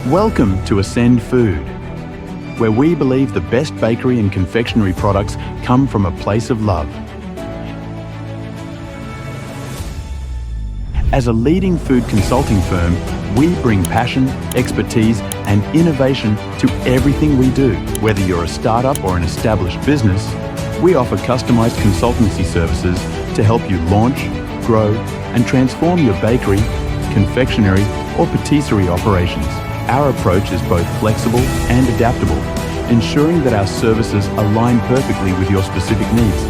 Welcome to Ascend Food, where we believe the best bakery and confectionery products come from a place of love. As a leading food consulting firm, we bring passion, expertise, and innovation to everything we do. Whether you're a startup or an established business, we offer customized consultancy services to help you launch, grow, and transform your bakery, confectionery, or patisserie operations. Our approach is both flexible and adaptable, ensuring that our services align perfectly with your specific needs.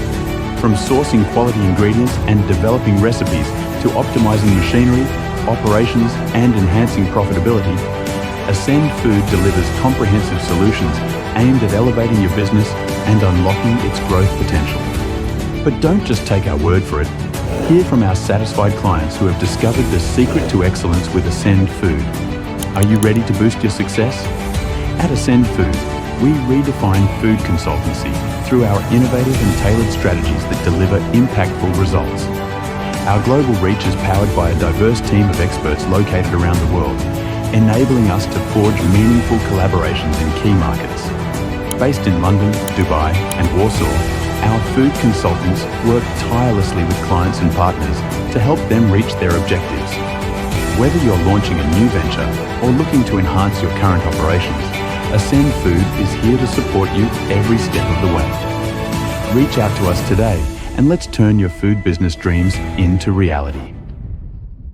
From sourcing quality ingredients and developing recipes to optimizing machinery, operations, and enhancing profitability, Ascend Food delivers comprehensive solutions aimed at elevating your business and unlocking its growth potential. But don't just take our word for it. Hear from our satisfied clients who have discovered the secret to excellence with Ascend Food. Are you ready to boost your success? At Ascend Food, we redefine food consultancy through our innovative and tailored strategies that deliver impactful results. Our global reach is powered by a diverse team of experts located around the world, enabling us to forge meaningful collaborations in key markets. Based in London, Dubai, and Warsaw, our food consultants work tirelessly with clients and partners to help them reach their objectives. Whether you're launching a new venture or looking to enhance your current operations, Ascend Food is here to support you every step of the way. Reach out to us today and let's turn your food business dreams into reality.